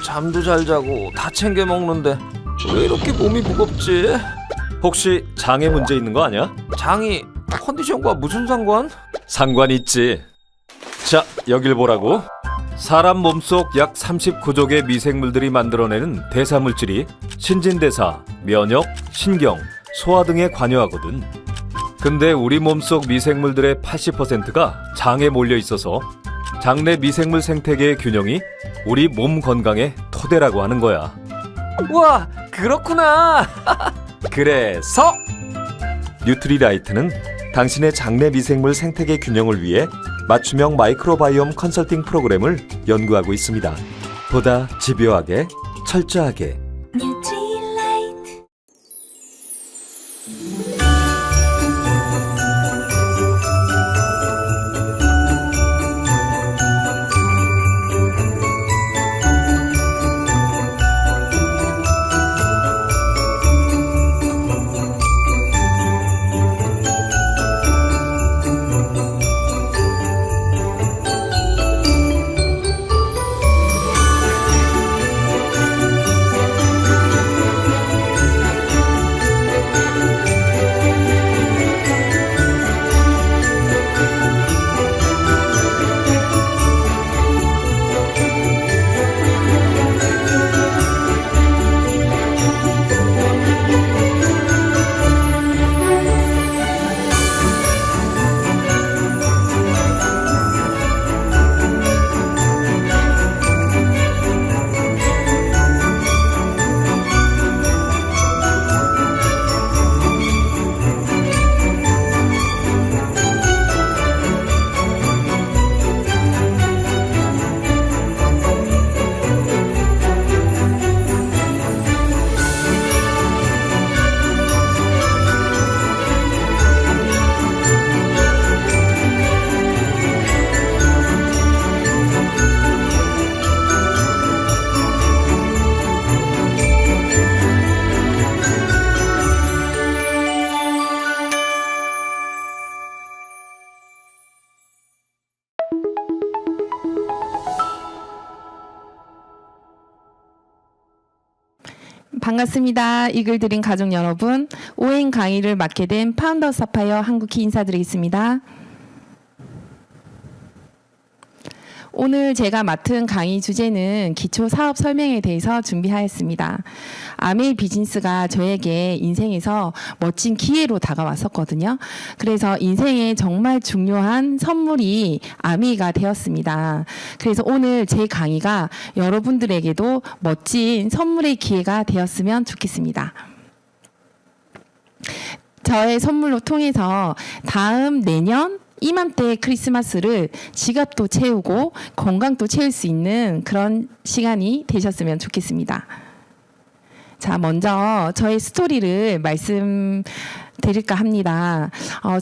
잠도 잘 자고 다 챙겨 먹는데 왜 이렇게 몸이 무겁지? 혹시 장에 문제 있는 거 아니야? 장이 컨디션과 무슨 상관? 상관 있지. 자, 여길 보라고. 사람 몸속 약 39족의 미생물들이 만들어내는 대사물질이 신진대사, 면역, 신경, 소화 등에 관여하거든. 근데 우리 몸속 미생물들의 80%가 장에 몰려 있어서 장내 미생물 생태계의 균형이 우리 몸 건강의 토대라고 하는 거야. 우와, 그렇구나. 그래서 뉴트리라이트는 당신의 장내 미생물 생태계 균형을 위해 맞춤형 마이크로바이옴 컨설팅 프로그램을 연구하고 있습니다. 보다 집요하게, 철저하게. 반갑습니다. 이글드림 가족 여러분, 오행 강의를 맡게 된 파운더 사파이어 한국희 인사드리겠습니다. 오늘 제가 맡은 강의 주제는 기초 사업 설명에 대해서 준비하였습니다. 아메이 비즈니스가 저에게 인생에서 멋진 기회로 다가왔었거든요. 그래서 인생에 정말 중요한 선물이 아메이가 되었습니다. 그래서 오늘 제 강의가 여러분들에게도 멋진 선물의 기회가 되었으면 좋겠습니다. 저의 선물로 통해서 다음 내년 이맘때 크리스마스를 지갑도 채우고 건강도 채울 수 있는 그런 시간이 되셨으면 좋겠습니다. 자, 먼저 저의 스토리를 말씀드릴까 합니다.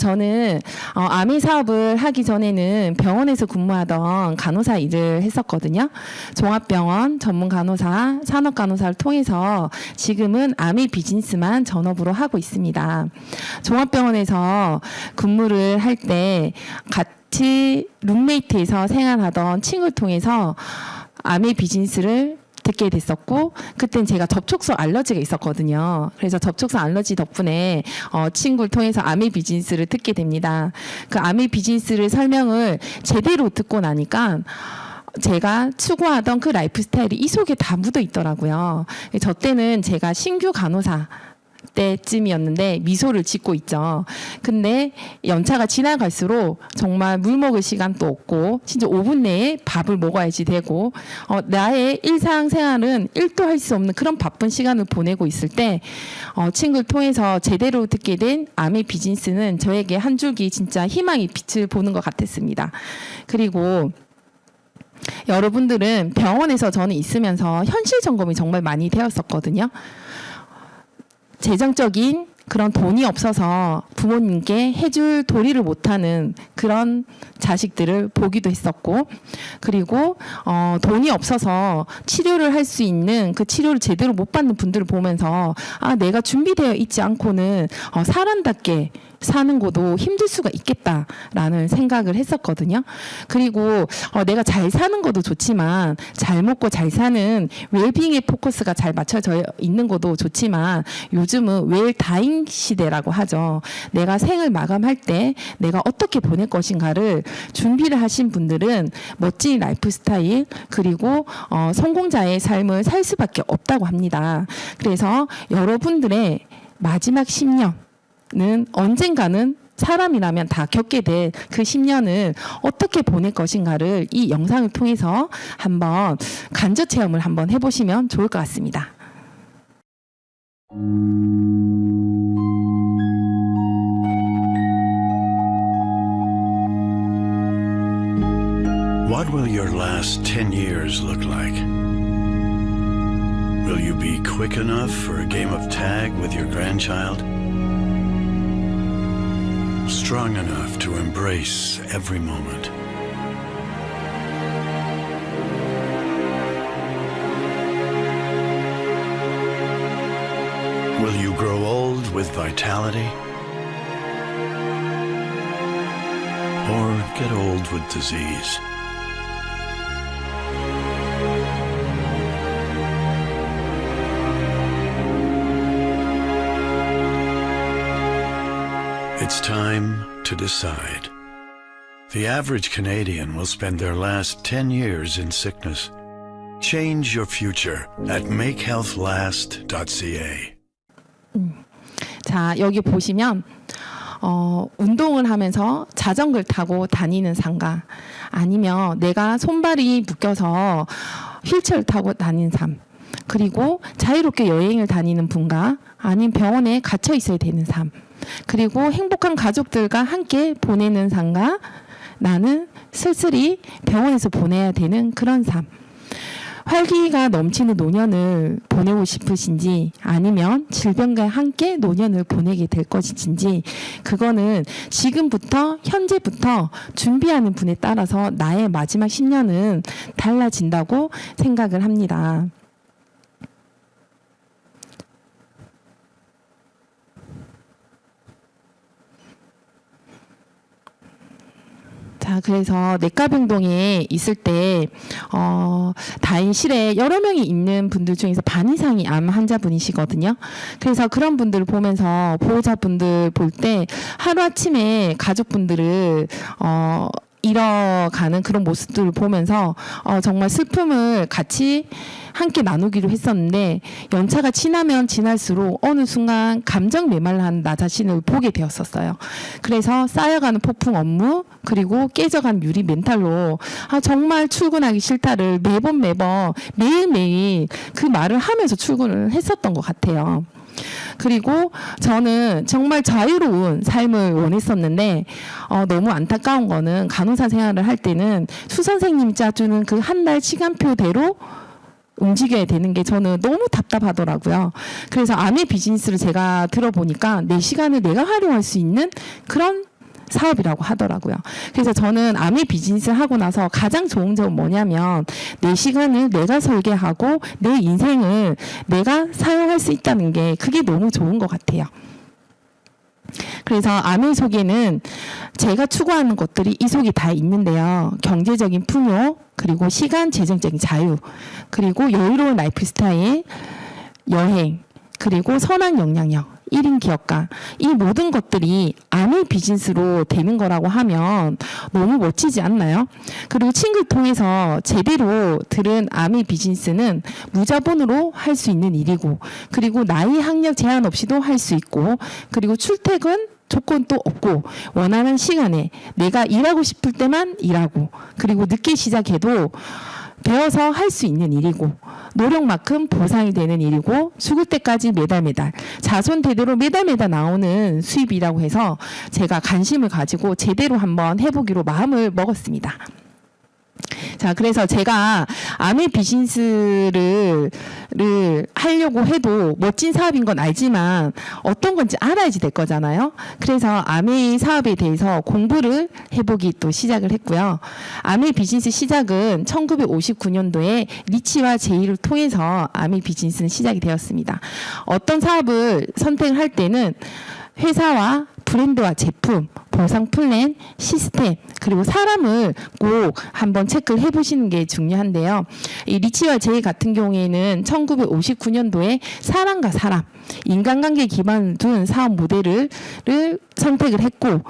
저는 아미 사업을 하기 전에는 병원에서 근무하던 간호사 일을 했었거든요. 종합병원, 전문간호사, 산업간호사를 통해서 지금은 아미 비즈니스만 전업으로 하고 있습니다. 종합병원에서 근무를 할 때 같이 룸메이트에서 생활하던 친구를 통해서 아미 비즈니스를 듣게 됐었고, 그땐 제가 접촉성 알러지가 있었거든요. 그래서 접촉성 알러지 덕분에 친구를 통해서 아미 비즈니스를 듣게 됩니다. 그 아미 비즈니스를 설명을 제대로 듣고 나니까 제가 추구하던 그 라이프 스타일이 이 속에 다 묻어 있더라고요. 저 때는 제가 신규 간호사 때쯤이었는데 미소를 짓고 있죠. 근데 연차가 지나갈수록 정말 물 먹을 시간도 없고 진짜 5분 내에 밥을 먹어야지 되고 나의 일상생활은 1도 할 수 없는 그런 바쁜 시간을 보내고 있을 때 친구를 통해서 제대로 듣게 된 아미 비즈니스는 저에게 한 줄기 진짜 희망의 빛을 보는 것 같았습니다. 그리고 여러분들은 병원에서 저는 있으면서 현실 점검이 정말 많이 되었었거든요. 재정적인 그런 돈이 없어서 부모님께 해줄 도리를 못하는 그런 자식들을 보기도 했었고, 그리고 돈이 없어서 치료를 할 수 있는 그 치료를 제대로 못 받는 분들을 보면서 내가 준비되어 있지 않고는 사람답게 사는 것도 힘들 수가 있겠다라는 생각을 했었거든요. 그리고 내가 잘 사는 것도 좋지만 잘 먹고 잘 사는 웰빙의 포커스가 잘 맞춰져 있는 것도 좋지만 요즘은 웰다잉 시대라고 하죠. 내가 생을 마감할 때 내가 어떻게 보낼 것인가를 준비를 하신 분들은 멋진 라이프 스타일 그리고 성공자의 삶을 살 수밖에 없다고 합니다. 그래서 여러분들의 마지막 10년은 언젠가는 사람이라면 다 겪게 될 그 10년을 어떻게 보낼 것인가를 이 영상을 통해서 한번 간접 체험을 한번 해보시면 좋을 것 같습니다. What will your last 10 years look like? Will you be quick enough for a game of tag with your grandchild? Strong enough to embrace every moment? Will you grow old with vitality? Or get old with disease? It's time to decide. The average Canadian will spend their last 10 years in sickness. Change your future at makehealthlast.ca. 자, 여기 보시면 운동을 하면서 자전거를 타고 다니는 삶과 아니면 내가 손발이 묶여서 휠체어를 타고 다니는 삶 그리고 자유롭게 여행을 다니는 분과 아니면 병원에 갇혀 있어야 되는 삶 그리고 행복한 가족들과 함께 보내는 삶과 나는 쓸쓸히 병원에서 보내야 되는 그런 삶. 활기가 넘치는 노년을 보내고 싶으신지 아니면 질병과 함께 노년을 보내게 될 것인지 그거는 지금부터 현재부터 준비하는 분에 따라서 나의 마지막 10년은 달라진다고 생각을 합니다. 자, 그래서 내과병동에 있을 때 다인실에 여러 명이 있는 분들 중에서 반 이상이 암 환자분이시거든요. 그래서 그런 분들을 보면서 보호자분들 볼 때 하루아침에 가족분들을 잃어가는 그런 모습들을 보면서 정말 슬픔을 같이 함께 나누기로 했었는데 연차가 지나면 지날수록 어느 순간 감정 메말라한 나 자신을 보게 되었었어요. 그래서 쌓여가는 폭풍 업무 그리고 깨져간 유리 멘탈로 정말 출근하기 싫다를 매번 매일매일 그 말을 하면서 출근을 했었던 것 같아요. 그리고 저는 정말 자유로운 삶을 원했었는데 너무 안타까운 거는 간호사 생활을 할 때는 수 선생님이 짜주는 그 한 달 시간표대로 움직여야 되는 게 저는 너무 답답하더라고요. 그래서 암의 비즈니스를 제가 들어보니까 내 시간을 내가 활용할 수 있는 그런 사업이라고 하더라고요. 그래서 저는 암의 비즈니스를 하고 나서 가장 좋은 점은 뭐냐면 내 시간을 내가 설계하고 내 인생을 내가 사용할 수 있다는 게 그게 너무 좋은 것 같아요. 그래서 암의 속에는 제가 추구하는 것들이 이 속에 다 있는데요. 경제적인 풍요, 그리고 시간 재정적인 자유, 그리고 여유로운 라이프 스타일, 여행, 그리고 선한 영향력, 1인 기업가 이 모든 것들이 암의 비즈니스로 되는 거라고 하면 너무 멋지지 않나요? 그리고 친구를 통해서 제대로 들은 암의 비즈니스는 무자본으로 할 수 있는 일이고 그리고 나이 학력 제한 없이도 할 수 있고 그리고 출퇴근 조건도 없고 원하는 시간에 내가 일하고 싶을 때만 일하고 그리고 늦게 시작해도 배워서 할 수 있는 일이고 노력만큼 보상이 되는 일이고 죽을 때까지 매달 자손 대대로 매달 나오는 수입이라고 해서 제가 관심을 가지고 제대로 한번 해보기로 마음을 먹었습니다. 자, 그래서 제가 암의 비즈니스를 하려고 해도 멋진 사업인 건 알지만 어떤 건지 알아야지 될 거잖아요. 그래서 암의 사업에 대해서 공부를 해보기 또 시작을 했고요. 암의 비즈니스 시작은 1959년도에 리치와 제이를 통해서 암의 비즈니스는 시작이 되었습니다. 어떤 사업을 선택을 할 때는 회사와 브랜드와 제품, 보상 플랜, 시스템, 그리고 사람을 꼭 한번 체크를 해보시는 게 중요한데요. 이 리치와 제이 같은 경우에는 1959년도에 사람과 사람, 인간관계 기반을 둔 사업 모델을 선택을 했고,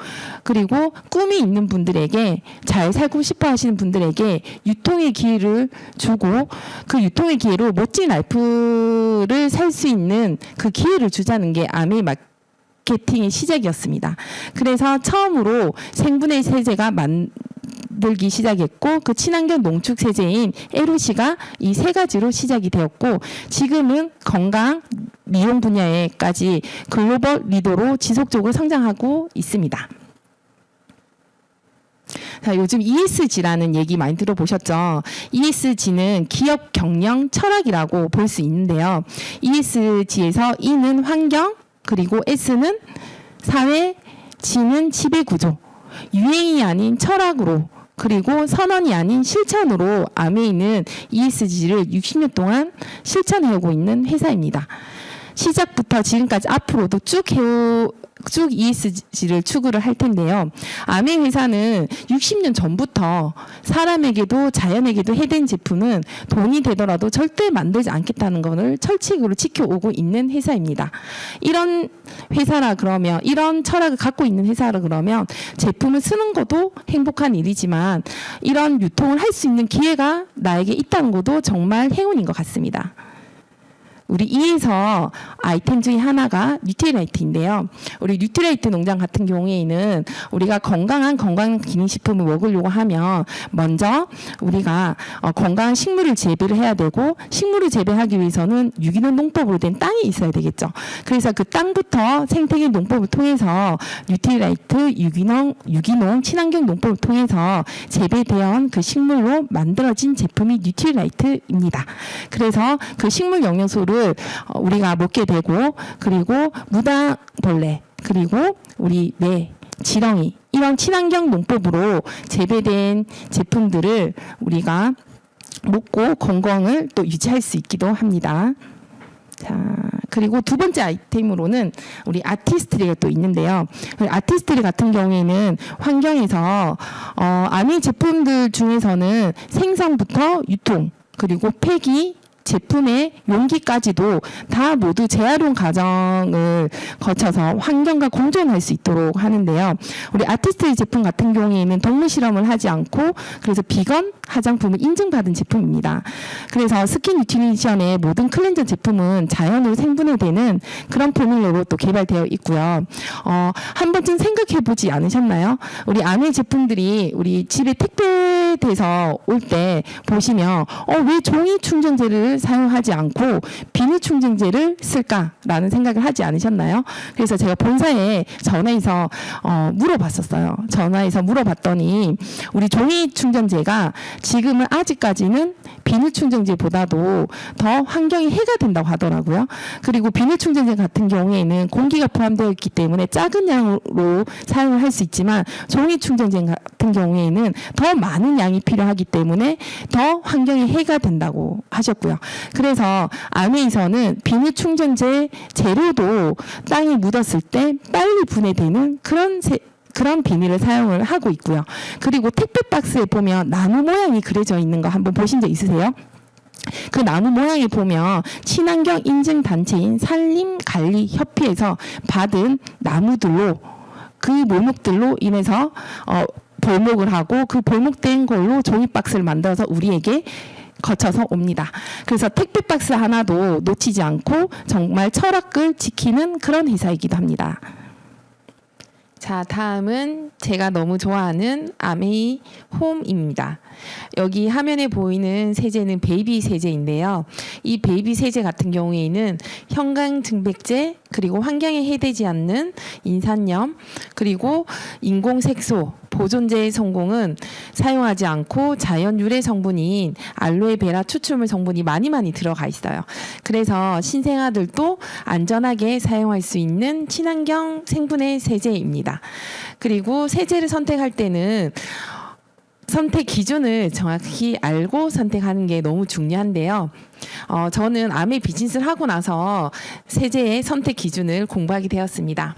그리고 꿈이 있는 분들에게, 잘 살고 싶어 하시는 분들에게 유통의 기회를 주고, 그 유통의 기회로 멋진 라이프를 살 수 있는 그 기회를 주자는 게 아메이 마케팅의 시작이었습니다. 그래서 처음으로 생분해 세제가 만들기 시작했고, 그 친환경 농축 세제인 LOC가 이 세 가지로 시작이 되었고, 지금은 건강 미용 분야에까지 글로벌 리더로 지속적으로 성장하고 있습니다. 자, 요즘 ESG라는 얘기 많이 들어보셨죠? ESG는 기업 경영 철학이라고 볼 수 있는데요. ESG에서 E는 환경, 그리고 S는 사회, G는 지배 구조, 유행이 아닌 철학으로, 그리고 선언이 아닌 실천으로 아메이는 ESG를 60년 동안 실천해오고 있는 회사입니다. 시작부터 지금까지 앞으로도 쭉 ESG를 추구를 할 텐데요. 아메이 회사는 60년 전부터 사람에게도 자연에게도 해된 제품은 돈이 되더라도 절대 만들지 않겠다는 것을 철칙으로 지켜오고 있는 회사입니다. 이런 회사라 그러면, 이런 철학을 갖고 있는 회사라 그러면 제품을 쓰는 것도 행복한 일이지만 이런 유통을 할 수 있는 기회가 나에게 있다는 것도 정말 행운인 것 같습니다. 우리 이에서 아이템 중에 하나가 뉴트리라이트인데요. 우리 뉴트리라이트 농장 같은 경우에는 우리가 건강 기능식품을 먹으려고 하면 먼저 우리가 건강한 식물을 재배를 해야 되고, 식물을 재배하기 위해서는 유기농 농법으로 된 땅이 있어야 되겠죠. 그래서 그 땅부터 생태계 농법을 통해서 뉴트리라이트 유기농 친환경 농법을 통해서 재배되어 그 식물로 만들어진 제품이 뉴트리라이트입니다. 그래서 그 식물 영양소를 우리가 먹게 되고, 그리고 무당벌레, 그리고 우리 매, 지렁이, 이런 친환경 농법으로 재배된 제품들을 우리가 먹고 건강을 또 유지할 수 있기도 합니다. 자, 그리고 두 번째 아이템으로는 우리 아티스트리가 또 있는데요. 아티스트리 같은 경우에는 환경에서 아메이 제품들 중에서는 생산부터 유통, 그리고 폐기, 제품의 용기까지도 다 모두 재활용 과정을 거쳐서 환경과 공존할 수 있도록 하는데요. 우리 아티스트리 제품 같은 경우에는 동물 실험을 하지 않고, 그래서 비건 화장품을 인증받은 제품입니다. 그래서 스킨 뉴트리션의 모든 클렌저 제품은 자연으로 생분해되는 그런 포뮬러로 또 개발되어 있고요. 한 번쯤 생각해보지 않으셨나요? 우리 아메이 제품들이 우리 집에 택배돼서 올 때 보시면 왜 종이 충전재를 사용하지 않고 비닐 충전재를 쓸까라는 생각을 하지 않으셨나요? 그래서 제가 본사에 전화해서 물어봤었어요. 전화해서 물어봤더니 우리 종이 충전재가 지금은 아직까지는 비닐 충전재보다도 더 환경에 해가 된다고 하더라고요. 그리고 비닐 충전재 같은 경우에는 공기가 포함되어 있기 때문에 작은 양으로 사용을 할 수 있지만, 종이 충전재 같은 경우에는 더 많은 양이 필요하기 때문에 더 환경에 해가 된다고 하셨고요. 그래서 아메이에서는 비닐 충전재 재료도 땅에 묻었을 때 빨리 분해되는 그런 비닐을 사용을 하고 있고요. 그리고 택배 박스에 보면 나무 모양이 그려져 있는 거 한번 보신 적 있으세요? 그 나무 모양에 보면 친환경 인증 단체인 산림관리협회에서 받은 나무들로, 그 목록들로 인해서 볼목을 하고, 그 볼목된 걸로 종이 박스를 만들어서 우리에게 거쳐서 옵니다. 그래서 택배 박스 하나도 놓치지 않고 정말 철학을 지키는 그런 회사이기도 합니다. 자, 다음은 제가 너무 좋아하는 아메이 홈입니다. 여기 화면에 보이는 세제는 베이비 세제인데요. 이 베이비 세제 같은 경우에는 형광증백제, 그리고 환경에 해되지 않는 인산염, 그리고 인공색소, 보존제의 성공은 사용하지 않고 자연 유래 성분인 알로에베라 추출물 성분이 많이 들어가 있어요. 그래서 신생아들도 안전하게 사용할 수 있는 친환경 생분해 세제입니다. 그리고 세제를 선택할 때는 선택 기준을 정확히 알고 선택하는 게 너무 중요한데요. 저는 아메 비즈니스를 하고 나서 세제의 선택 기준을 공부하게 되었습니다.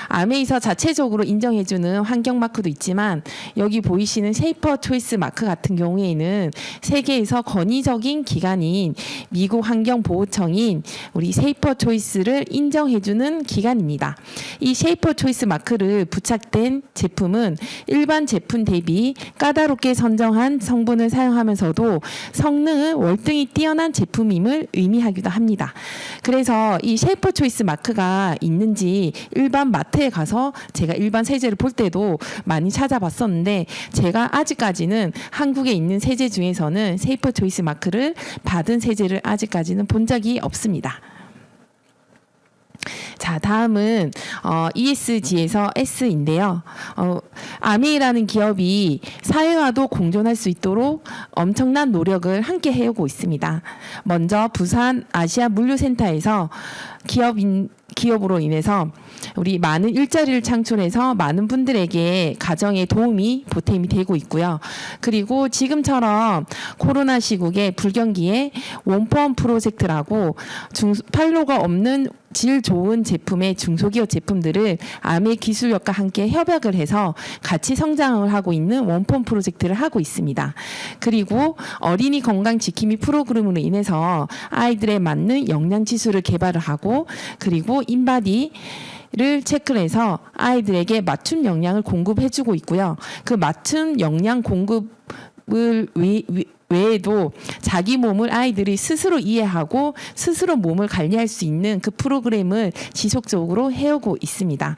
아메에서 자체적으로 인정해주는 환경 마크도 있지만 여기 보이시는 쉐이퍼 초이스 마크 같은 경우에는 세계에서 권위적인 기관인 미국 환경보호청인 우리 쉐이퍼 초이스를 인정해주는 기관입니다. 이 쉐이퍼 초이스 마크를 부착된 제품은 일반 제품 대비 까다롭게 선정한 성분을 사용하면서도 성능은 월등히 뛰어난 제품임을 의미하기도 합니다. 그래서 이 쉐이퍼 초이스 마크가 있는지 일반 마트에 가서 제가 일반 세제를 볼 때도 많이 찾아봤었는데 제가 아직까지는 한국에 있는 세제 중에서는 쉐이퍼 초이스 마크를 받은 세제를 아직까지는 본 적이 없습니다. 자, 다음은 ESG에서 S인데요. 아메이라는 기업이 사회와도 공존할 수 있도록 엄청난 노력을 함께 해오고 있습니다. 먼저 부산 아시아 물류센터에서 기업으로 인해서 우리 많은 일자리를 창출해서 많은 분들에게 가정에 도움이 보탬이 되고 있고요. 그리고 지금처럼 코로나 시국에 불경기에 원포원 프로젝트라고 판로가 없는 질 좋은 제품의 중소기업 제품들을 아메 기술력과 함께 협약을 해서 같이 성장을 하고 있는 원포원 프로젝트를 하고 있습니다. 그리고 어린이 건강 지킴이 프로그램으로 인해서 아이들에 맞는 영양 지수를 개발을 하고 그리고 인바디를 체크를 해서 아이들에게 맞춤 영양을 공급해주고 있고요. 그 맞춤 영양 공급을 외에도 자기 몸을 아이들이 스스로 이해하고 스스로 몸을 관리할 수 있는 그 프로그램을 지속적으로 해오고 있습니다.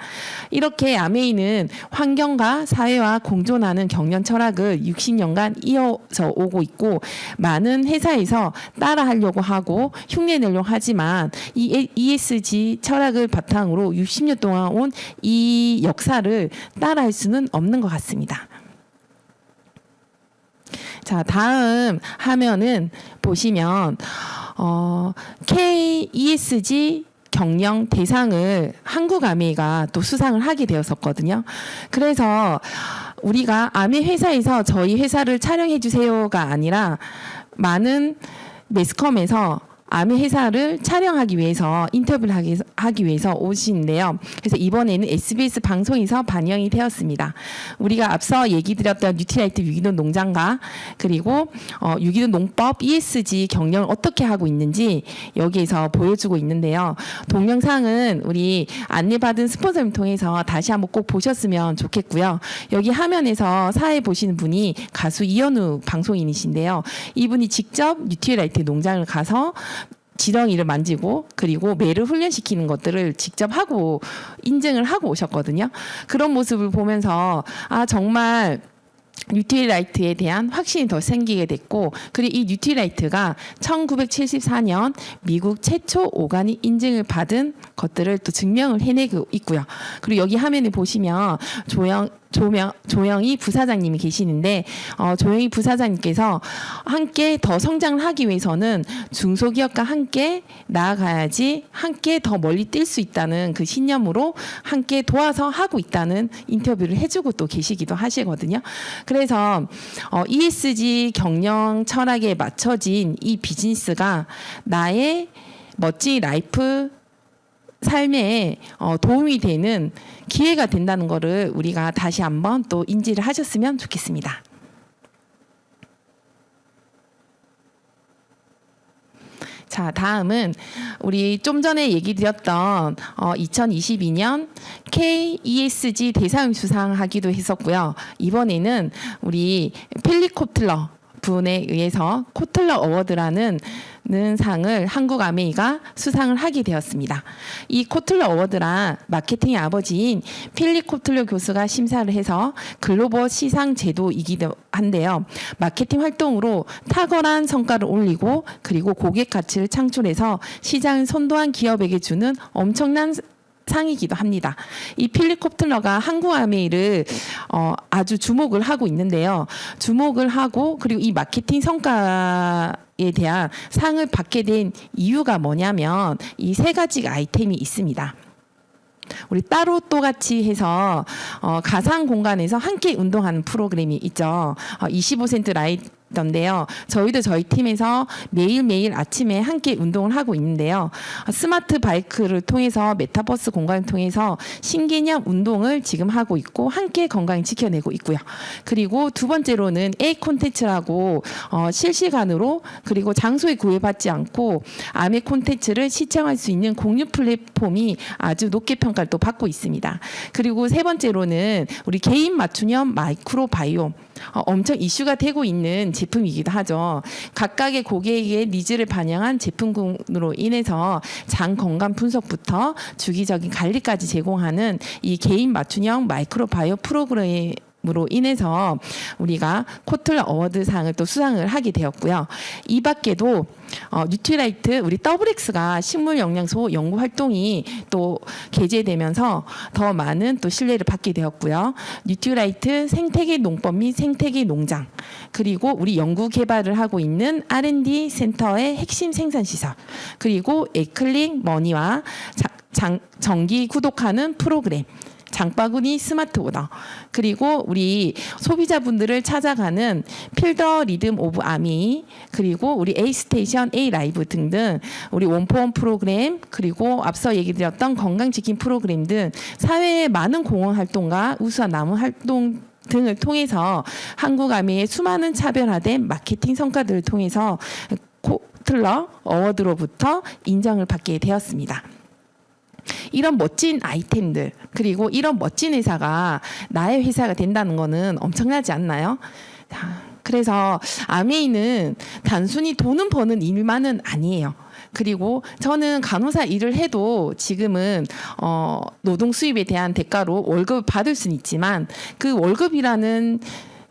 이렇게 아메이는 환경과 사회와 공존하는 경영 철학을 60년간 이어져 오고 있고 많은 회사에서 따라하려고 하고 흉내내려고 하지만 이 ESG 철학을 바탕으로 60년 동안 온 이 역사를 따라할 수는 없는 것 같습니다. 자, 다음 화면은 보시면 KESG 경영 대상을 한국 아메이가 또 수상을 하게 되었었거든요. 그래서 우리가 아메 회사에서 저희 회사를 촬영해 주세요가 아니라 많은 매스컴에서 아메 회사를 촬영하기 위해서 인터뷰를 하기 위해서 오시는데요. 그래서 이번에는 SBS 방송에서 반영이 되었습니다. 우리가 앞서 얘기 드렸던 뉴트리라이트 유기농 농장과 그리고 유기농 농법 ESG 경영을 어떻게 하고 있는지 여기에서 보여주고 있는데요. 동영상은 우리 안내받은 스폰서를 통해서 다시 한번 꼭 보셨으면 좋겠고요. 여기 화면에서 사회 보시는 분이 가수 이현우 방송인이신데요. 이분이 직접 뉴트리라이트 농장을 가서 지렁이를 만지고 그리고 매를 훈련시키는 것들을 직접 하고 인증을 하고 오셨거든요. 그런 모습을 보면서 아 정말 뉴트리라이트에 대한 확신이 더 생기게 됐고 그리고 이 뉴트리라이트가 1974년 미국 최초 오가닉 인증을 받은 것들을 또 증명을 해내고 있고요. 그리고 여기 화면에 보시면 조영희 부사장님이 계시는데 조영희 부사장님께서 함께 더 성장을 하기 위해서는 중소기업과 함께 나아가야지 함께 더 멀리 뛸 수 있다는 그 신념으로 함께 도와서 하고 있다는 인터뷰를 해주고 또 계시기도 하시거든요. 그래서 ESG 경영 철학에 맞춰진 이 비즈니스가 나의 멋진 라이프 삶에 도움이 되는 기회가 된다는 것을 우리가 다시 한번 또 인지를 하셨으면 좋겠습니다. 자, 다음은 우리 좀 전에 얘기 드렸던 2022년 KESG 대상 수상하기도 했었고요. 이번에는 우리 필립 코틀러 분에 의해서 코틀러 어워드라는 상을 한국 아메이가 수상을 하게 되었습니다. 이 코틀러 어워드란 마케팅의 아버지인 필립 코틀러 교수가 심사를 해서 글로벌 시상 제도이기도 한데요. 마케팅 활동으로 탁월한 성과를 올리고 그리고 고객 가치를 창출해서 시장을 선도한 기업에게 주는 엄청난 상이기도 합니다. 이 필립 코틀러가 한국 아메이를 아주 주목을 하고 있는데요. 주목을 하고 그리고 이 마케팅 성과에 대한 상을 받게 된 이유가 뭐냐면 이 세 가지 아이템이 있습니다. 우리 따로 또 같이 해서 가상 공간에서 함께 운동하는 프로그램이 있죠. 25센트 있던데요. 저희도 저희 팀에서 매일매일 아침에 함께 운동을 하고 있는데요. 스마트 바이크를 통해서 메타버스 공간을 통해서 신개념 운동을 지금 하고 있고 함께 건강을 지켜내고 있고요. 그리고 두 번째로는 A 콘텐츠라고 실시간으로 그리고 장소에 구애받지 않고 아메 콘텐츠를 시청할 수 있는 공유 플랫폼이 아주 높게 평가를 또 받고 있습니다. 그리고 세 번째로는 우리 개인 맞춤형 마이크로바이옴 엄청 이슈가 되고 있는 제품이기도 하죠. 각각의 고객의 니즈를 반영한 제품군으로 인해서 장 건강 분석부터 주기적인 관리까지 제공하는 이 개인 맞춤형 마이크로바이오 프로그램 으로 인해서 우리가 코틀러 어워드상을 또 수상을 하게 되었고요. 이 밖에도 뉴트라이트 우리 WX가 식물 영양소 연구 활동이 또 게재되면서 더 많은 또 신뢰를 받게 되었고요. 뉴트라이트 생태계 농법 및 생태계 농장 그리고 우리 연구 개발을 하고 있는 R&D 센터의 핵심 생산 시설 그리고 에클릭 머니와 정기 구독하는 프로그램 장바구니 스마트 오더 그리고 우리 소비자분들을 찾아가는 필더 리듬 오브 아미 그리고 우리 A 스테이션 A 라이브 등등 우리 원포원 프로그램 그리고 앞서 얘기 드렸던 건강지킴 프로그램 등 사회의 많은 공헌 활동과 우수한 나무 활동 등을 통해서 한국아미의 수많은 차별화된 마케팅 성과들을 통해서 코틀러 어워드로부터 인정을 받게 되었습니다. 이런 멋진 아이템들 그리고 이런 멋진 회사가 나의 회사가 된다는 거는 엄청나지 않나요? 그래서 아메이는 단순히 돈은 버는 일만은 아니에요. 그리고 저는 간호사 일을 해도 지금은 노동 수입에 대한 대가로 월급을 받을 수는 있지만 그 월급이라는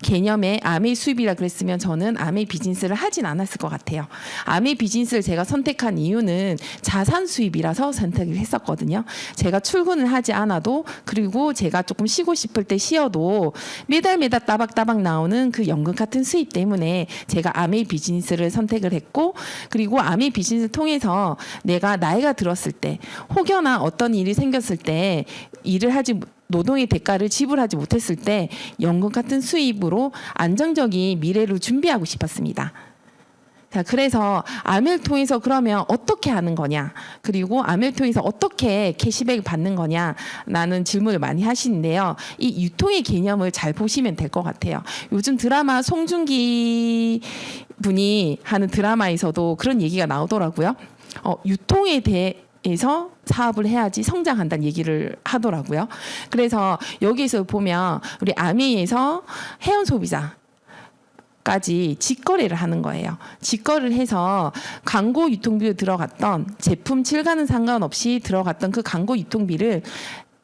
개념의 아메이 수입이라 그랬으면 저는 아메이 비즈니스를 하진 않았을 것 같아요. 아메이 비즈니스를 제가 선택한 이유는 자산 수입이라서 선택을 했었거든요. 제가 출근을 하지 않아도 그리고 제가 조금 쉬고 싶을 때 쉬어도 매달 따박따박 나오는 그 연금 같은 수입 때문에 제가 아메이 비즈니스를 선택을 했고 그리고 아메이 비즈니스를 통해서 내가 나이가 들었을 때 혹여나 어떤 일이 생겼을 때 일을 하지 노동의 대가를 지불하지 못했을 때 연금 같은 수입으로 안정적인 미래를 준비하고 싶었습니다. 자, 그래서 아메를 통해서 그러면 어떻게 하는 거냐? 그리고 아메를 통해서 어떻게 캐시백을 받는 거냐라는 질문을 많이 하시는데요. 이 유통의 개념을 잘 보시면 될 것 같아요. 요즘 드라마 송중기 분이 하는 드라마에서도 그런 얘기가 나오더라고요. 유통에 대해서 사업을 해야지 성장한다는 얘기를 하더라고요. 그래서 여기에서 보면 우리 아메이에서 해운 소비자까지 직거래를 하는 거예요. 직거래를 해서 광고 유통비로 들어갔던 제품 질과는 상관없이 들어갔던 그 광고 유통비를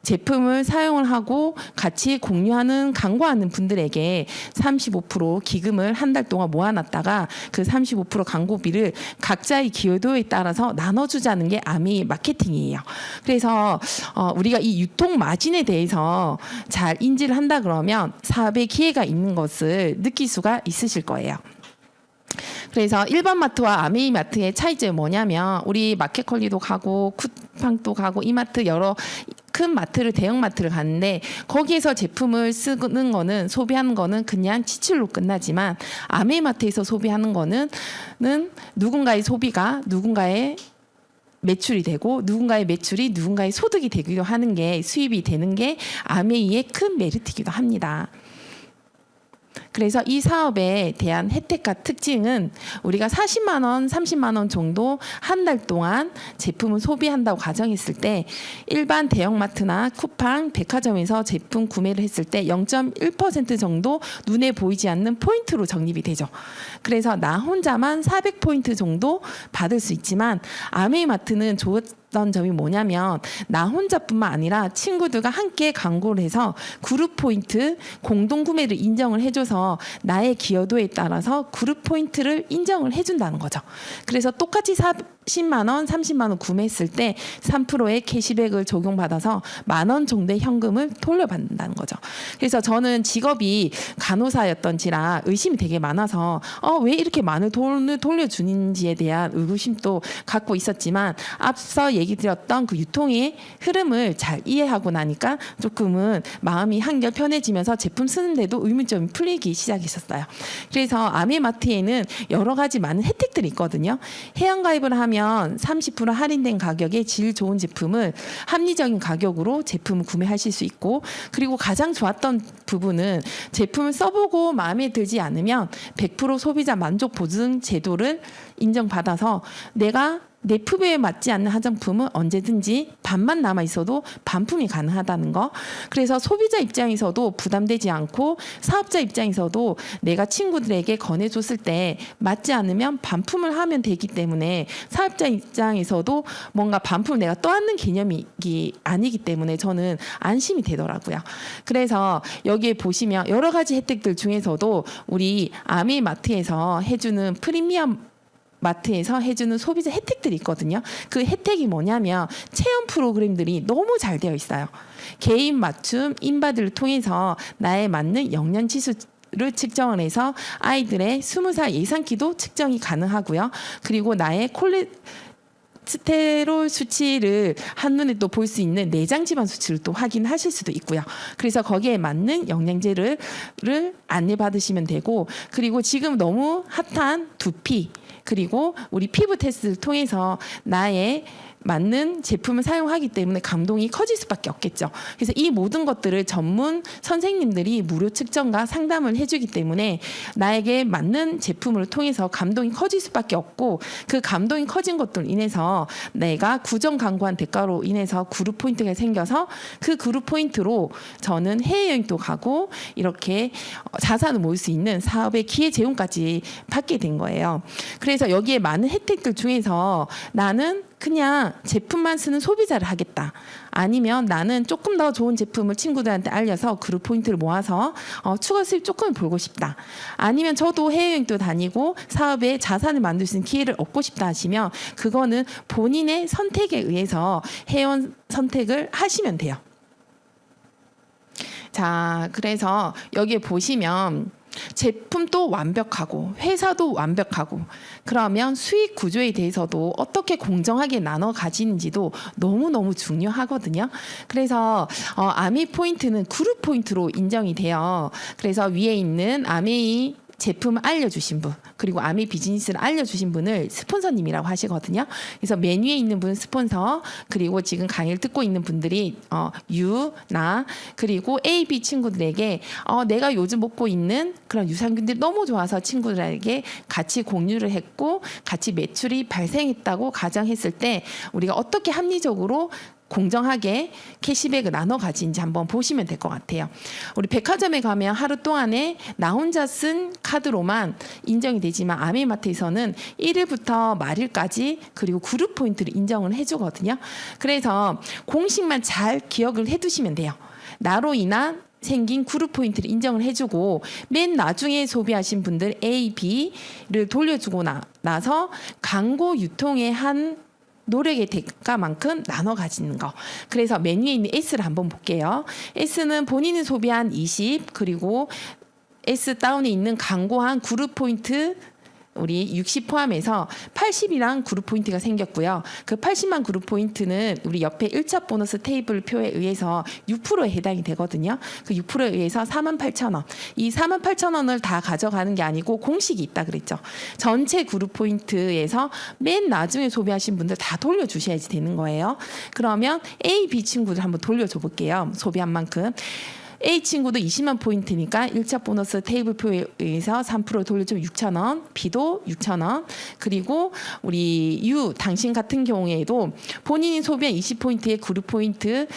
제품을 사용을 하고 같이 공유하는 광고하는 분들에게 35% 기금을 한 달 동안 모아놨다가 그 35% 광고비를 각자의 기여도에 따라서 나눠주자는 게 아미 마케팅이에요. 그래서 우리가 이 유통 마진에 대해서 잘 인지를 한다 그러면 사업의 기회가 있는 것을 느낄 수가 있으실 거예요. 그래서 일반 마트와 아메이 마트의 차이점이 뭐냐면 우리 마켓컬리도 가고 쿠팡도 가고 이마트 여러 큰 마트를 대형 마트를 가는데 거기에서 제품을 쓰는 거는 소비하는 거는 그냥 지출로 끝나지만 아메이 마트에서 소비하는 거는 누군가의 소비가 누군가의 매출이 되고 누군가의 매출이 누군가의 소득이 되기도 하는 게 수입이 되는 게 아메이의 큰 메리트이기도 합니다. 그래서 이 사업에 대한 혜택과 특징은 우리가 40만 원, 30만 원 정도 한 달 동안 제품을 소비한다고 가정했을 때 일반 대형마트나 쿠팡, 백화점에서 제품 구매를 했을 때 0.1% 정도 눈에 보이지 않는 포인트로 적립이 되죠. 그래서 나 혼자만 400포인트 정도 받을 수 있지만 아메이마트는 좋았던 점이 뭐냐면 나 혼자뿐만 아니라 친구들과 함께 광고를 해서 그룹 포인트 공동 구매를 인정을 해줘서 나의 기여도에 따라서 그룹 포인트를 인정을 해준다는 거죠. 그래서 똑같이 10만 원, 30만 원 구매했을 때 3%의 캐시백을 적용받아서 10,000원 정도의 현금을 돌려받는다는 거죠. 그래서 저는 직업이 간호사였던지라 의심이 되게 많아서 왜 이렇게 많은 돈을 돌려주는지에 대한 의구심도 갖고 있었지만 앞서 얘기 드렸던 그 유통의 흐름을 잘 이해하고 나니까 조금은 마음이 한결 편해지면서 제품 쓰는데도 의문점이 풀리기 시작했었어요. 그래서 아메마트에는 여러 가지 많은 혜택들이 있거든요. 회원가입을 하면 30% 할인된 가격에 질 좋은 제품을 합리적인 가격으로 제품을 구매하실 수 있고, 그리고 가장 좋았던 부분은 제품을 써보고 마음에 들지 않으면 100% 소비자 만족 보증 제도를 인정받아서 내가 내 피부에 맞지 않는 화장품은 언제든지 반만 남아 있어도 반품이 가능하다는 거. 그래서 소비자 입장에서도 부담되지 않고 사업자 입장에서도 내가 친구들에게 권해줬을 때 맞지 않으면 반품을 하면 되기 때문에 사업자 입장에서도 뭔가 반품을 내가 떠안는 개념이 아니기 때문에 저는 안심이 되더라고요. 그래서 여기에 보시면 여러 가지 혜택들 중에서도 우리 아메마트에서 해주는 프리미엄 마트에서 해주는 소비자 혜택들이 있거든요. 그 혜택이 뭐냐면 체험 프로그램들이 너무 잘 되어 있어요. 개인 맞춤 인바디를 통해서 나에 맞는 영양 지수를 측정을 해서 아이들의 20살 예상키도 측정이 가능하고요. 그리고 나의 콜레스테롤 수치를 한눈에 또 볼 수 있는 내장 지방 수치를 또 확인하실 수도 있고요. 그래서 거기에 맞는 영양제를 안내받으시면 되고, 그리고 지금 너무 핫한 두피, 그리고 우리 피부 테스트를 통해서 나의 맞는 제품을 사용하기 때문에 감동이 커질 수밖에 없겠죠. 그래서 이 모든 것들을 전문 선생님들이 무료 측정과 상담을 해주기 때문에 나에게 맞는 제품을 통해서 감동이 커질 수밖에 없고, 그 감동이 커진 것들로 인해서 내가 구정 광고한 대가로 인해서 그룹 포인트가 생겨서 그 그룹 포인트로 저는 해외여행도 가고 이렇게 자산을 모을 수 있는 사업의 기회 제공까지 받게 된 거예요. 그래서 여기에 많은 혜택들 중에서 나는 그냥 제품만 쓰는 소비자를 하겠다. 아니면 나는 조금 더 좋은 제품을 친구들한테 알려서 그룹 포인트를 모아서 추가 수입 조금 벌고 싶다. 아니면 저도 해외여행도 다니고 사업에 자산을 만들 수 있는 기회를 얻고 싶다 하시면 그거는 본인의 선택에 의해서 회원 선택을 하시면 돼요. 자, 그래서 여기에 보시면 제품도 완벽하고 회사도 완벽하고, 그러면 수익 구조에 대해서도 어떻게 공정하게 나눠 가지는지도 너무너무 중요하거든요. 그래서 아메이 포인트는 그룹 포인트로 인정이 돼요. 그래서 위에 있는 아메이 제품을 알려주신 분, 그리고 아메이 비즈니스를 알려주신 분을 스폰서님이라고 하시거든요. 그래서 맨 위에 있는 분은 스폰서, 그리고 지금 강의를 듣고 있는 분들이 나, 그리고 A, B 친구들에게 내가 요즘 먹고 있는 그런 유산균들이 너무 좋아서 친구들에게 같이 공유를 했고 같이 매출이 발생했다고 가정했을 때 우리가 어떻게 합리적으로 공정하게 캐시백을 나눠 가지는지 한번 보시면 될 것 같아요. 우리 백화점에 가면 하루 동안에 나 혼자 쓴 카드로만 인정이 되지만 아메마트에서는 1일부터 말일까지 그리고 그룹 포인트를 인정을 해주거든요. 그래서 공식만 잘 기억을 해두시면 돼요. 나로 인한 생긴 그룹 포인트를 인정을 해주고 맨 나중에 소비하신 분들 A, B를 돌려주고 나서 광고 유통의 한 노력의 대가만큼 나눠 가지는 거. 그래서 맨 위에 있는 S를 한번 볼게요. S는 본인이 소비한 20, 그리고 S 다운에 있는 광고한 그룹 포인트 우리 60 포함해서 80이랑 그룹 포인트가 생겼고요. 그 80만 그룹 포인트는 우리 옆에 1차 보너스 테이블 표에 의해서 6%에 해당이 되거든요. 그 6%에 의해서 48,000원. 이 48,000원을 다 가져가는 게 아니고 공식이 있다 그랬죠. 전체 그룹 포인트에서 맨 나중에 소비하신 분들 다 돌려주셔야지 되는 거예요. 그러면 A, B 친구들 한번 돌려줘 볼게요. 소비한 만큼. A 친구도 20만 포인트니까 1차 보너스 테이블표에 의해서 3% 돌려주면 6,000원, B도 6,000원, 그리고 우리 U 당신 같은 경우에도 본인이 소비한 20포인트의 그룹 포인트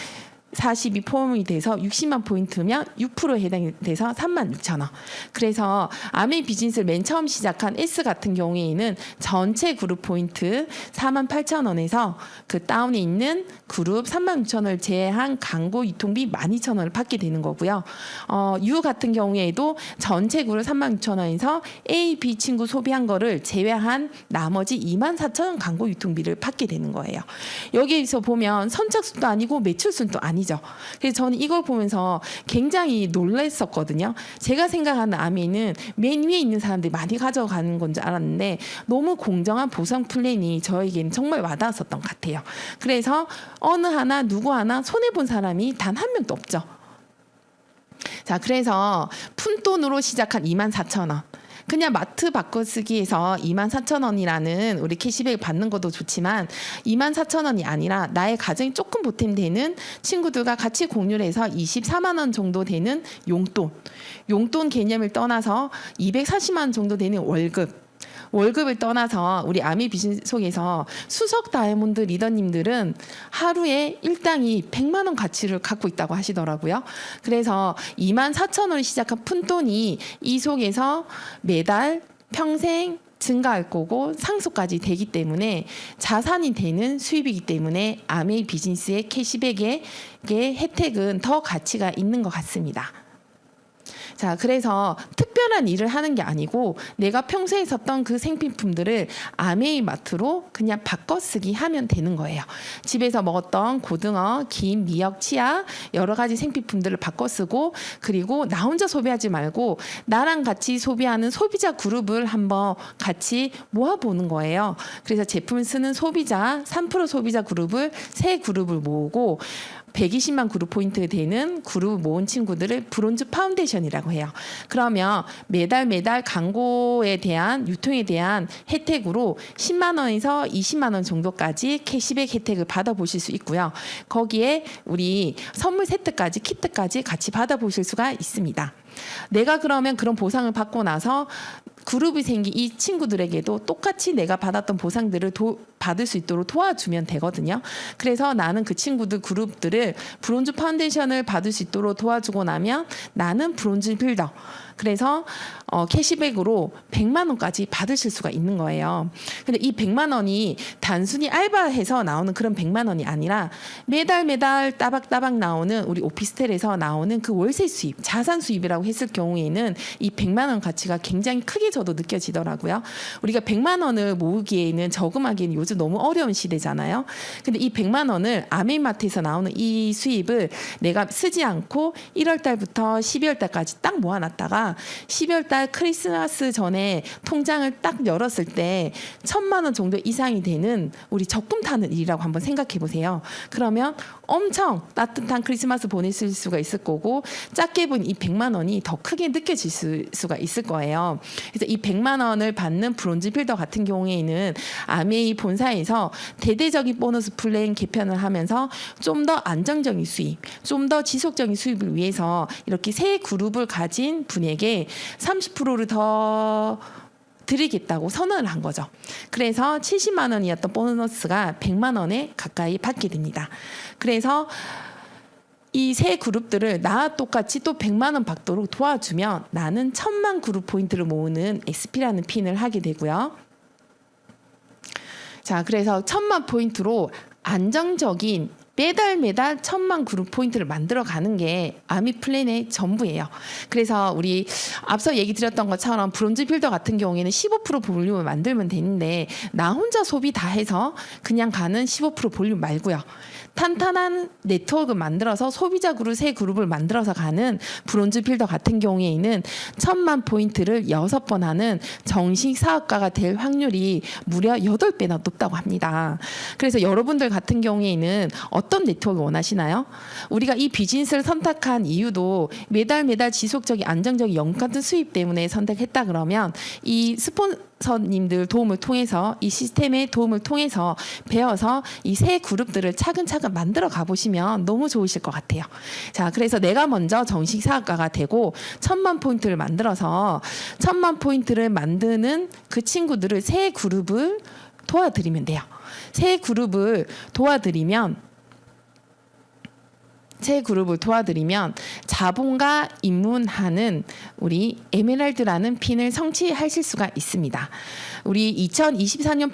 42 포함이 돼서 60만 포인트면 6%에 해당이 돼서 36,000원. 그래서 아메이 비즈니스를 맨 처음 시작한 S 같은 경우에는 전체 그룹 포인트 48,000원에서 그 다운에 있는 그룹 36,000원을 제외한 광고 유통비 12,000원을 받게 되는 거고요. U 같은 경우에도 전체 그룹 36,000원에서 A, B 친구 소비한 거를 제외한 나머지 24,000원 광고 유통비를 받게 되는 거예요. 여기에서 보면 선착순도 아니고 매출순도 아니죠. 그래서 저는 이걸 보면서 굉장히 놀랐었거든요. 제가 생각하는 아메이는 맨 위에 있는 사람들이 많이 가져가는 건 줄 알았는데 너무 공정한 보상 플랜이 저에게는 정말 와닿았었던 것 같아요. 그래서 어느 하나 누구 하나 손해본 사람이 단 한 명도 없죠. 자, 그래서 푼돈으로 시작한 24,000원. 그냥 마트 바꿔쓰기에서 24,000원이라는 우리 캐시백 받는 것도 좋지만 24,000원이 아니라 나의 가정이 조금 보탬되는 친구들과 같이 공유를 해서 24만 원 정도 되는 용돈 개념을 떠나서 240만 원 정도 되는 월급을 떠나서 우리 아미 비즈니스 속에서 수석 다이아몬드 리더님들은 하루에 일당이 100만 원 가치를 갖고 있다고 하시더라고요. 그래서 24,000원을 시작한 푼돈이 이 속에서 매달 평생 증가할 거고 상속까지 되기 때문에 자산이 되는 수입이기 때문에 아메이 비즈니스의 캐시백의 혜택은 더 가치가 있는 것 같습니다. 자, 그래서 특별한 일을 하는 게 아니고 내가 평소에 썼던 그 생필품들을 아메이 마트로 그냥 바꿔쓰기 하면 되는 거예요. 집에서 먹었던 고등어, 김, 미역, 치아 여러 가지 생필품들을 바꿔쓰고 그리고 나 혼자 소비하지 말고 나랑 같이 소비하는 소비자 그룹을 한번 같이 모아보는 거예요. 그래서 제품을 쓰는 소비자 3% 소비자 그룹을 세 그룹을 모으고 120만 그룹 포인트 되는 그룹 모은 친구들을 브론즈 파운데이션이라고 해요. 그러면 매달 광고에 대한 유통에 대한 혜택으로 10만 원에서 20만 원 정도까지 캐시백 혜택을 받아보실 수 있고요. 거기에 우리 선물 세트까지 키트까지 같이 받아보실 수가 있습니다. 내가 그러면 그런 보상을 받고 나서 그룹이 생긴 이 친구들에게도 똑같이 내가 받았던 보상들을 받을 수 있도록 도와주면 되거든요. 그래서 나는 그 친구들 그룹들을 브론즈 파운데이션을 받을 수 있도록 도와주고 나면 나는 브론즈 빌더. 그래서 캐시백으로 100만 원까지 받으실 수가 있는 거예요. 근데 이 100만 원이 단순히 알바해서 나오는 그런 100만 원이 아니라 매달 따박따박 나오는 우리 오피스텔에서 나오는 그 월세 수입, 자산 수입이라고 했을 경우에는 이 100만 원 가치가 굉장히 크게 저도 느껴지더라고요. 우리가 100만 원을 모으기에는 저금하기에는 요즘 너무 어려운 시대잖아요. 근데 이 100만 원을 아메이마트에서 나오는 이 수입을 내가 쓰지 않고 1월 달부터 12월 달까지 딱 모아놨다가 12월 달 크리스마스 전에 통장을 딱 열었을 때 1,000만 원 정도 이상이 되는 우리 적금 타는 일이라고 한번 생각해 보세요. 그러면 엄청 따뜻한 크리스마스 보내실 수가 있을 거고 작게 본 이 100만 원이 더 크게 느껴질 수가 있을 거예요. 그래서 이 100만 원을 받는 브론즈 빌더 같은 경우에는 아메이 본사에서 대대적인 보너스 플랜 개편을 하면서 좀 더 안정적인 수입, 좀 더 지속적인 수입을 위해서 이렇게 세 그룹을 가진 분에게 30%를 더 드리겠다고 선언을 한 거죠. 그래서 70만 원이었던 보너스가 100만 원에 가까이 받게 됩니다. 그래서 이 세 그룹들을 나와 똑같이 또 100만 원 받도록 도와주면 나는 1,000만 그룹 포인트를 모으는 XP라는 핀을 하게 되고요. 자, 그래서 1,000만 포인트로 안정적인 매달 1,000만 그룹 포인트를 만들어가는 게 아미 플랜의 전부예요. 그래서 우리 앞서 얘기 드렸던 것처럼 브론즈 빌더 같은 경우에는 15% 볼륨을 만들면 되는데 나 혼자 소비 다 해서 그냥 가는 15% 볼륨 말고요. 탄탄한 네트워크 만들어서 소비자 그룹 세 그룹을 만들어서 가는 브론즈 빌더 같은 경우에는 1,000만 포인트를 6번 하는 정식 사업가가 될 확률이 무려 8배나 높다고 합니다. 그래서 여러분들 같은 경우에는 어떤 네트워크 원하시나요? 우리가 이 비즈니스를 선택한 이유도 매달 지속적인 안정적인 연금 같은 수입 때문에 선택했다 그러면 이 스폰서님들 도움을 통해서 이 시스템의 도움을 통해서 배워서 이 세 그룹들을 차근차근 만들어 가보시면 너무 좋으실 것 같아요. 자, 그래서 내가 먼저 정식 사업가가 되고 1,000만 포인트를 만들어서 1,000만 포인트를 만드는 그 친구들을 세 그룹을 도와드리면 돼요. 세 그룹을 도와드리면 제 그룹을 도와드리면 자본가 입문하는 우리 에메랄드라는 핀을 성취하실 수가 있습니다. 우리 2024년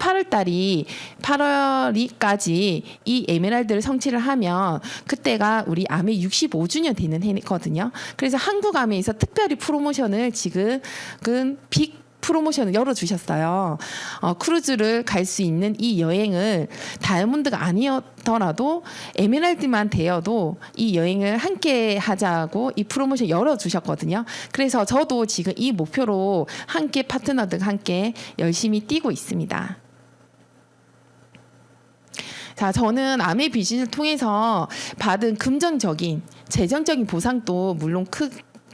8월까지 이 에메랄드를 성취를 하면 그때가 우리 아메 65주년 되는 해거든요. 그래서 한국 아메에서 특별히 프로모션을 지금은 빅 프로모션을 열어주셨어요. 크루즈를 갈 수 있는 이 여행을 다이아몬드가 아니었더라도 에메랄드만 되어도 이 여행을 함께 하자고 이 프로모션 열어주셨거든요. 그래서 저도 지금 이 목표로 함께 파트너들과 함께 열심히 뛰고 있습니다. 자, 저는 아메 비즈니스를 통해서 받은 금전적인, 재정적인 보상도 물론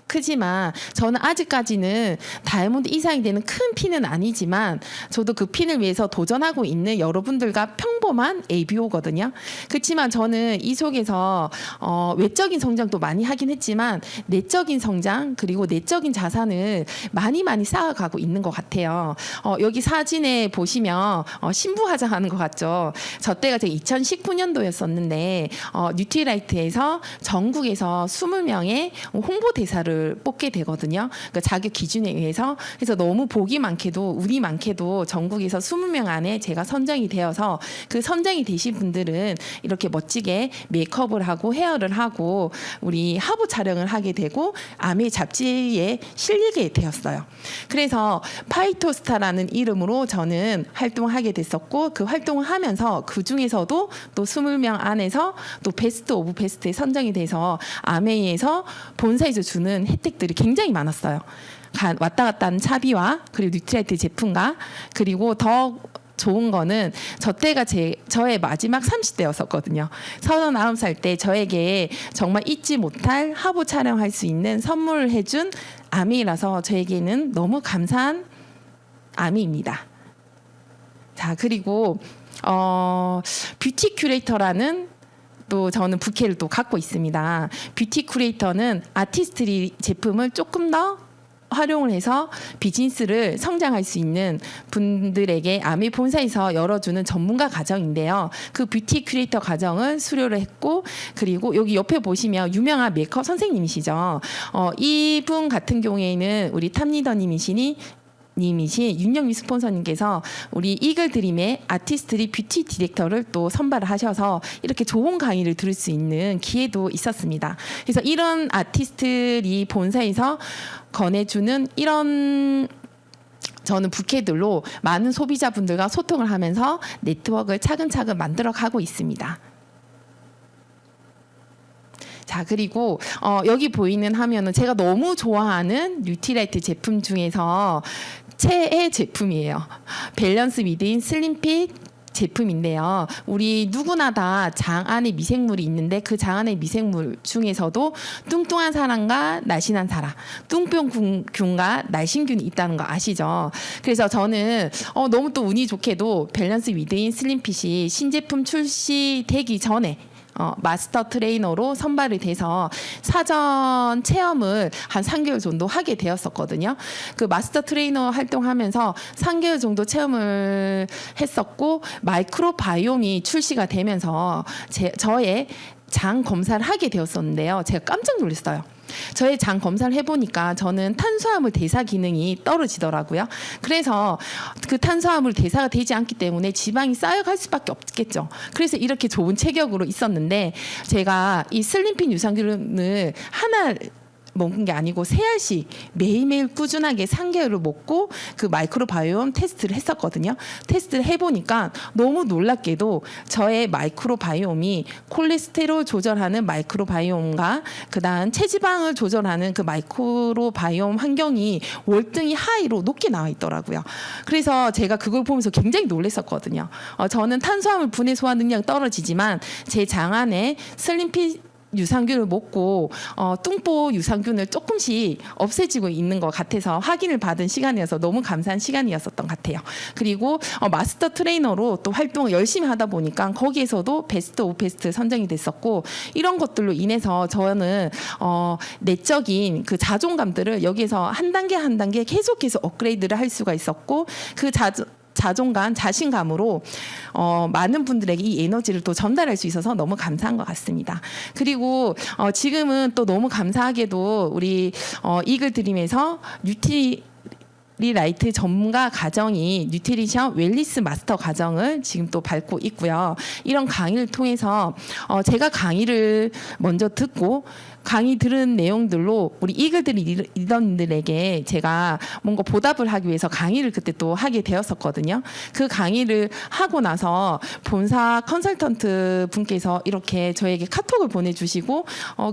크지만 저는 아직까지는 다이아몬드 이상이 되는 큰 핀은 아니지만 저도 그 핀을 위해서 도전하고 있는 여러분들과 평범한 ABO거든요. 그렇지만 저는 이 속에서 외적인 성장도 많이 하긴 했지만 내적인 성장 그리고 내적인 자산을 많이 쌓아가고 있는 것 같아요. 여기 사진에 보시면 신부 화장하는 것 같죠. 저 때가 제가 2019년도였었는데 뉴트리라이트에서 전국에서 20명의 홍보대사를 뽑게 되거든요. 그러니까 자격 기준에 의해서. 그래서 너무 복이 많게도 운이 많게도 전국에서 20명 안에 제가 선정이 되어서 그 선정이 되신 분들은 이렇게 멋지게 메이크업을 하고 헤어를 하고 우리 화보 촬영을 하게 되고 아메 잡지에 실리게 되었어요. 그래서 파이토스타라는 이름으로 저는 활동하게 됐었고 그 활동을 하면서 그 중에서도 또 20명 안에서 또 베스트 오브 베스트에 선정이 돼서 아메이에서 본사에서 주는 혜택들이 굉장히 많았어요. 왔다 갔다 하는 차비와 그리고 뉴트리라이트 제품과 그리고 더 좋은 거는 저 때가 저의 마지막 30대였었거든요. 39살 때 저에게 정말 잊지 못할 화보 촬영할 수 있는 선물을 해준 아미라서 저에게는 너무 감사한 아미입니다. 자, 그리고 뷰티 큐레이터라는 또 저는 부캐를 또 갖고 있습니다. 뷰티 큐레이터는 아티스트리 제품을 조금 더 활용을 해서 비즈니스를 성장할 수 있는 분들에게 아메 본사에서 열어주는 전문가 과정인데요. 그 뷰티 큐레이터 과정을 수료를 했고 그리고 여기 옆에 보시면 유명한 메이크업 선생님이시죠. 이분 같은 경우에는 우리 탑리더님이신 윤영미 스폰서님께서 우리 이글드림의 아티스트리 뷰티 디렉터를 또 선발을 하셔서 이렇게 좋은 강의를 들을 수 있는 기회도 있었습니다. 그래서 이런 아티스트리 본사에서 권해주는 이런 저는 부캐들로 많은 소비자분들과 소통을 하면서 네트워크를 차근차근 만들어가고 있습니다. 자, 그리고 여기 보이는 화면은 제가 너무 좋아하는 뉴트리라이트 제품 중에서 최애 제품이에요. 밸런스 위드인 슬림핏 제품인데요. 우리 누구나 다 장 안에 미생물이 있는데 그 장 안에 미생물 중에서도 뚱뚱한 사람과 날씬한 사람, 뚱병균과 날씬균이 있다는 거 아시죠? 그래서 저는 너무 또 운이 좋게도 밸런스 위드인 슬림핏이 신제품 출시되기 전에 마스터 트레이너로 선발이 돼서 사전 체험을 한 3개월 정도 하게 되었었거든요. 그 마스터 트레이너 활동하면서 3개월 정도 체험을 했었고 마이크로바이옴이 출시가 되면서 저의 장 검사를 하게 되었었는데요. 제가 깜짝 놀랐어요. 저의 장 검사를 해보니까 저는 탄수화물 대사 기능이 떨어지더라고요. 그래서 그 탄수화물 대사가 되지 않기 때문에 지방이 쌓여갈 수밖에 없겠죠. 그래서 이렇게 좋은 체격으로 있었는데 제가 이 슬림핏 유산균을 하나 먹은 게 아니고 3알씩 매일매일 꾸준하게 3개월을 먹고 그 마이크로바이옴 테스트를 했었거든요. 테스트를 해보니까 너무 놀랍게도 저의 마이크로바이옴이 콜레스테롤 조절하는 마이크로바이옴과 그다음 체지방을 조절하는 그 마이크로바이옴 환경이 월등히 하이로 높게 나와 있더라고요. 그래서 제가 그걸 보면서 굉장히 놀랐었거든요. 저는 탄수화물 분해 소화 능력이 떨어지지만 제 장 안에 슬림핏 유산균을 먹고 뚱보 유산균을 조금씩 없애지고 있는 것 같아서 확인을 받은 시간이어서 너무 감사한 시간이었었던 것 같아요. 그리고 마스터 트레이너로 또 활동을 열심히 하다 보니까 거기에서도 베스트 오브 베스트 선정이 됐었고 이런 것들로 인해서 저는 내적인 그 자존감들을 여기에서 한 단계 한 단계 계속해서 업그레이드를 할 수가 있었고 그 자존감, 자신감으로 많은 분들에게 이 에너지를 또 전달할 수 있어서 너무 감사한 것 같습니다. 그리고 지금은 또 너무 감사하게도 우리 이글드림에서 뉴트리라이트 전문가 과정이 뉴트리션 웰니스 마스터 과정을 지금 또 밟고 있고요. 이런 강의를 통해서 제가 강의를 먼저 듣고 강의 들은 내용들로 우리 이글드림 리더님들에게 제가 뭔가 보답을 하기 위해서 강의를 그때 또 하게 되었었거든요. 그 강의를 하고 나서 본사 컨설턴트 분께서 이렇게 저에게 카톡을 보내주시고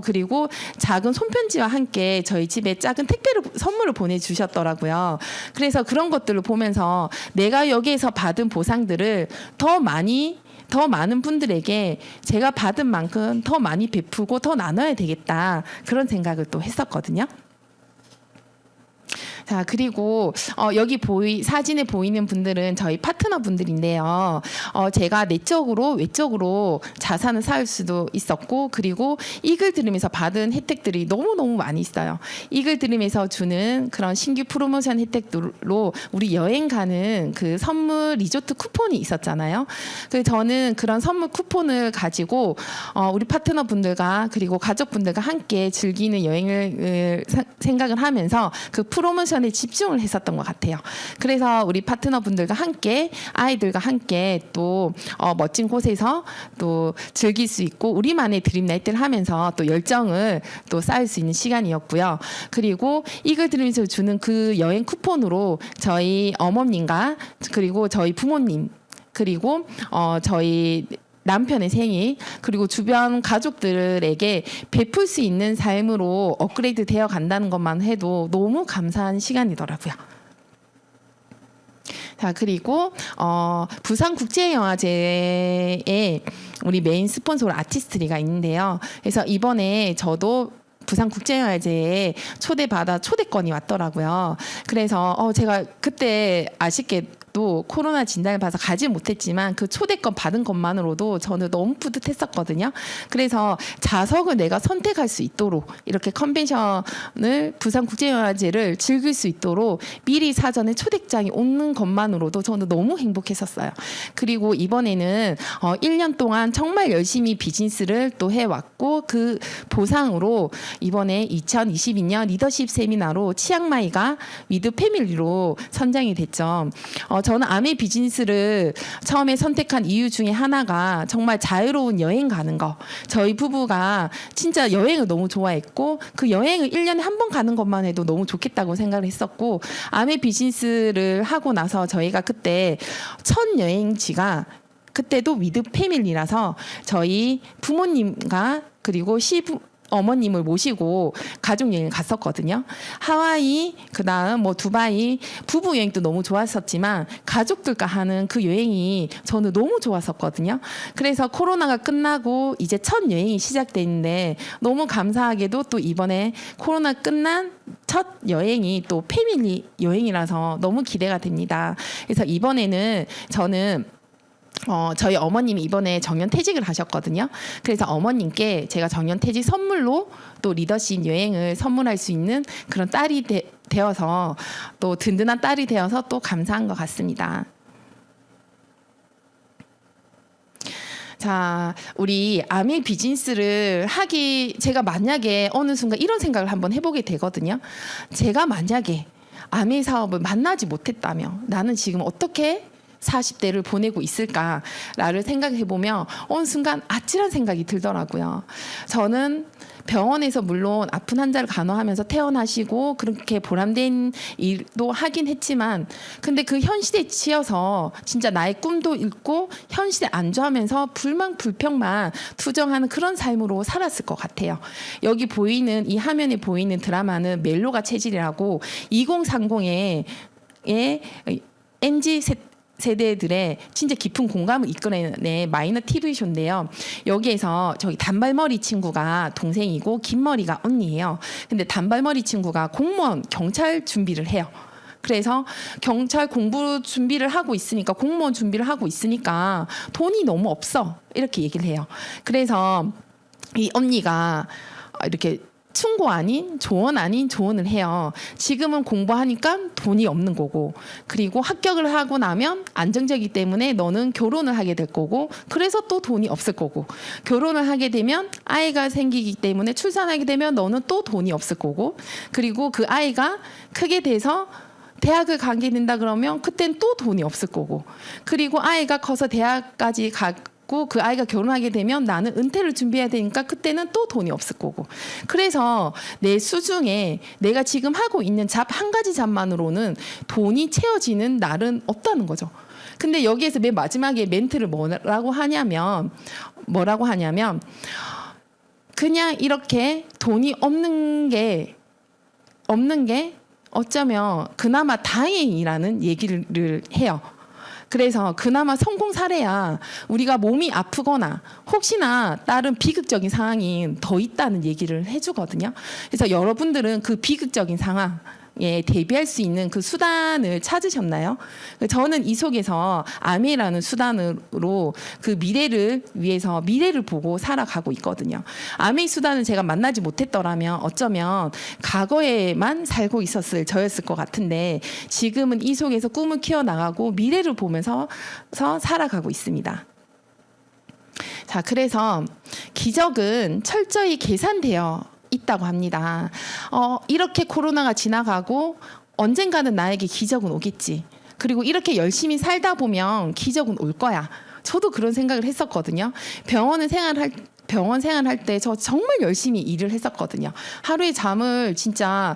그리고 작은 손편지와 함께 저희 집에 작은 선물을 보내주셨더라고요. 그래서 그런 것들을 보면서 내가 여기에서 받은 보상들을 더 많은 분들에게 제가 받은 만큼 더 많이 베풀고 더 나눠야 되겠다. 그런 생각을 또 했었거든요. 자, 그리고 여기 사진에 보이는 분들은 저희 파트너 분들인데요. 제가 내적으로 외적으로 자산을 쌓을 수도 있었고, 그리고 이글드림에서 받은 혜택들이 너무너무 많이 있어요. 이글드림에서 주는 그런 신규 프로모션 혜택들로 우리 여행 가는 그 선물 리조트 쿠폰이 있었잖아요. 그래서 저는 그런 선물 쿠폰을 가지고 우리 파트너 분들과 그리고 가족분들과 함께 즐기는 여행을 생각을 하면서 그 프로모션 에 집중을 했었던 것 같아요. 그래서 우리 파트너분들과 함께 아이들과 함께 또 멋진 곳에서 또 즐길 수 있고 우리만의 드림나이트를 하면서 또 열정을 또 쌓을 수 있는 시간이었고요. 그리고 이글드림에서 주는 그 여행 쿠폰으로 저희 어머님과 그리고 저희 부모님 그리고 저희 남편의 생일 그리고 주변 가족들에게 베풀 수 있는 삶으로 업그레이드 되어 간다는 것만 해도 너무 감사한 시간이더라고요. 자, 그리고 부산국제영화제에 우리 메인 스폰서로 아티스트리가 있는데요. 그래서 이번에 저도 부산국제영화제에 초대권이 왔더라고요. 그래서 제가 그때 아쉽게도 코로나 진단을 받아서 가지 못했지만 그 초대권 받은 것만으로도 저는 너무 뿌듯했었거든요. 그래서 좌석을 내가 선택할 수 있도록 이렇게 컨벤션을 부산국제영화제를 즐길 수 있도록 미리 사전에 초대장이 오는 것만으로도 저는 너무 행복했었어요. 그리고 이번에는 1년 동안 정말 열심히 비즈니스를 또 해왔고 그 보상으로 이번에 2022년 리더십 세미나로 치앙마이가 위드 패밀리로 선정이 됐죠. 저는 아메 비즈니스를 처음에 선택한 이유 중에 하나가 정말 자유로운 여행 가는 거. 저희 부부가 진짜 여행을 너무 좋아했고 그 여행을 1년에 한 번 가는 것만 해도 너무 좋겠다고 생각을 했었고 아메 비즈니스를 하고 나서 저희가 그때 첫 여행지가 그때도 위드 패밀리라서 저희 부모님과 그리고 어머님을 모시고 가족 여행을 갔었거든요. 하와이, 그다음 두바이 부부 여행도 너무 좋았었지만 가족들과 하는 그 여행이 저는 너무 좋았었거든요. 그래서 코로나가 끝나고 이제 첫 여행이 시작됐는데 너무 감사하게도 또 이번에 코로나 끝난 첫 여행이 또 패밀리 여행이라서 너무 기대가 됩니다. 그래서 이번에는 저는 저희 어머님이 이번에 정년퇴직을 하셨거든요. 그래서 어머님께 제가 정년퇴직 선물로 또 리더십 여행을 선물할 수 있는 그런 딸이 되어서 또 든든한 딸이 되어서 또 감사한 것 같습니다. 자, 우리 아메 비즈니스를 제가 만약에 어느 순간 이런 생각을 한번 해보게 되거든요. 제가 만약에 아메 사업을 만나지 못했다면 나는 지금 어떻게 40대를 보내고 있을까를 생각해보면 어느 순간 아찔한 생각이 들더라고요. 저는 병원에서 물론 아픈 환자를 간호하면서 퇴원하시고 그렇게 보람된 일도 하긴 했지만 근데 그 현실에 치여서 진짜 나의 꿈도 잃고 현실에 안주하면서 불만 불평만 투정하는 그런 삶으로 살았을 것 같아요. 여기 보이는 이 화면에 보이는 드라마는 멜로가 체질이라고 2030의 MZ 세대들의 진짜 깊은 공감을 이끌어내는 마이너 TV쇼인데요. 여기에서 저기 단발머리 친구가 동생이고 긴 머리가 언니예요. 근데 단발머리 친구가 공무원 경찰 준비를 해요. 그래서 경찰 공부 준비를 하고 있으니까 공무원 준비를 하고 있으니까 돈이 너무 없어 이렇게 얘기를 해요. 그래서 이 언니가 이렇게 충고 아닌 조언을 해요. 지금은 공부하니까 돈이 없는 거고, 그리고 합격을 하고 나면 안정적이기 때문에 너는 결혼을 하게 될 거고, 그래서 또 돈이 없을 거고, 결혼을 하게 되면 아이가 생기기 때문에 출산하게 되면 너는 또 돈이 없을 거고, 그리고 그 아이가 크게 돼서 대학을 가게 된다 그러면 그땐 또 돈이 없을 거고, 그리고 아이가 커서 대학까지 가고 그 아이가 결혼하게 되면 나는 은퇴를 준비해야 되니까 그때는 또 돈이 없을 거고. 그래서 내 수중에 내가 지금 하고 있는 잡 한 가지 잡만으로는 돈이 채워지는 날은 없다는 거죠. 근데 여기에서 맨 마지막에 멘트를 뭐라고 하냐면 그냥 이렇게 돈이 없는 게 어쩌면 그나마 다행이라는 얘기를 해요. 그래서 그나마 성공 사례야 우리가 몸이 아프거나 혹시나 다른 비극적인 상황이 더 있다는 얘기를 해주거든요. 그래서 여러분들은 그 비극적인 상황에 대비할 수 있는 그 수단을 찾으셨나요? 저는 이 속에서 아메이라는 수단으로 그 미래를 위해서 미래를 보고 살아가고 있거든요. 아메이 수단을 제가 만나지 못했더라면 어쩌면 과거에만 살고 있었을 저였을 것 같은데 지금은 이 속에서 꿈을 키워나가고 미래를 보면서 살아가고 있습니다. 자, 그래서 기적은 철저히 계산되어 있다고 합니다. 이렇게 코로나가 지나가고 언젠가는 나에게 기적은 오겠지. 그리고 이렇게 열심히 살다 보면 기적은 올 거야. 저도 그런 생각을 했었거든요. 병원 생활할 때 저 정말 열심히 일을 했었거든요. 하루에 잠을 진짜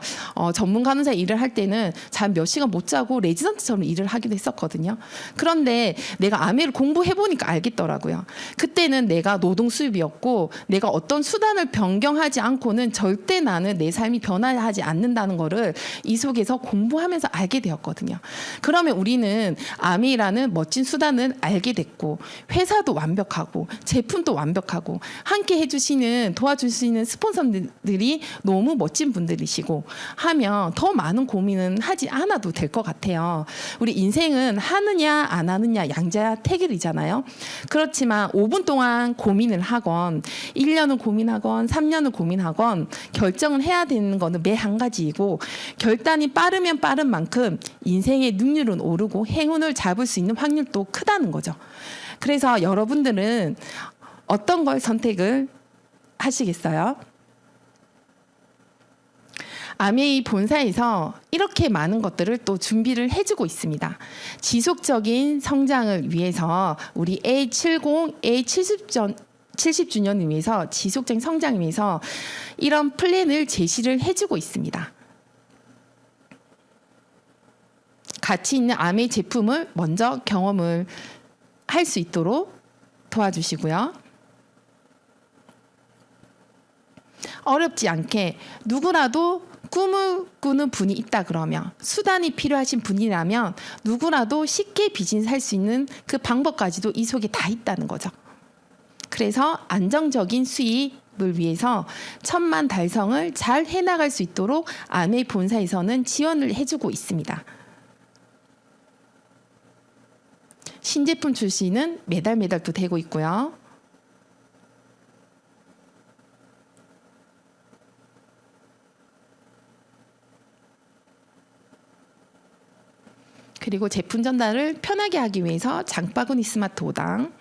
전문 간호사 일을 할 때는 잠 몇 시간 못 자고 레지던트처럼 일을 하기도 했었거든요. 그런데 내가 아메를 공부해보니까 알겠더라고요. 그때는 내가 노동 수입이었고 내가 어떤 수단을 변경하지 않고는 절대 나는 내 삶이 변화하지 않는다는 거를 이 속에서 공부하면서 알게 되었거든요. 그러면 우리는 아메라는 멋진 수단을 알게 됐고 회사도 완벽하고 제품도 완벽하고 함께 해주시는 도와주시는 스폰서들이 너무 멋진 분들이시고 하면 더 많은 고민은 하지 않아도 될 것 같아요. 우리 인생은 하느냐 안 하느냐 양자택일이잖아요. 그렇지만 5분 동안 고민을 하건 1년을 고민하건 3년을 고민하건 결정을 해야 되는 거는 매 한 가지이고 결단이 빠르면 빠른 만큼 인생의 능률은 오르고 행운을 잡을 수 있는 확률도 크다는 거죠. 그래서 여러분들은 어떤 걸 선택을 하시겠어요? 아메이 본사에서 이렇게 많은 것들을 또 준비를 해주고 있습니다. 지속적인 성장을 위해서 우리 A70, A70주년을 위해서 지속적인 성장을 위해서 이런 플랜을 제시를 해주고 있습니다. 가치 있는 아메이 제품을 먼저 경험을 할 수 있도록 도와주시고요. 어렵지 않게 누구라도 꿈을 꾸는 분이 있다 그러면 수단이 필요하신 분이라면 누구라도 쉽게 비즈니스 할 수 있는 그 방법까지도 이 속에 다 있다는 거죠. 그래서 안정적인 수입을 위해서 1000만 달성을 잘 해나갈 수 있도록 아메이 본사에서는 지원을 해주고 있습니다. 신제품 출시는 매달 또 되고 있고요. 그리고 제품 전달을 편하게 하기 위해서 장바구니 스마트 5당,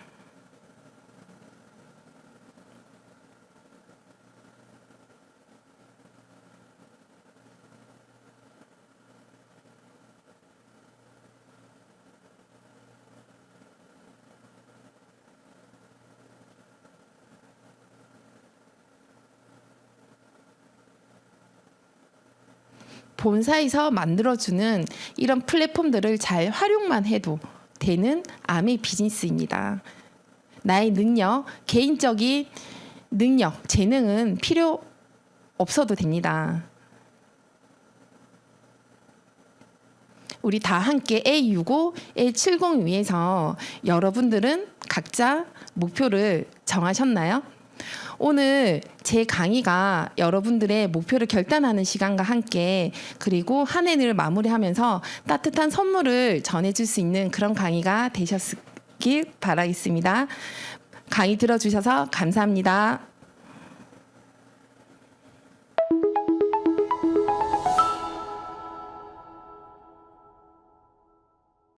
본사에서 만들어주는 이런 플랫폼들을 잘 활용만 해도 되는 아메이 비즈니스입니다. 나의 능력, 개인적인 능력, 재능은 필요 없어도 됩니다. 우리 다 함께 A65, A70을 위해서 여러분들은 각자 목표를 정하셨나요? 오늘 제 강의가 여러분들의 목표를 결단하는 시간과 함께 그리고 한 해를 마무리하면서 따뜻한 선물을 전해줄 수 있는 그런 강의가 되셨길 바라겠습니다. 강의 들어주셔서 감사합니다.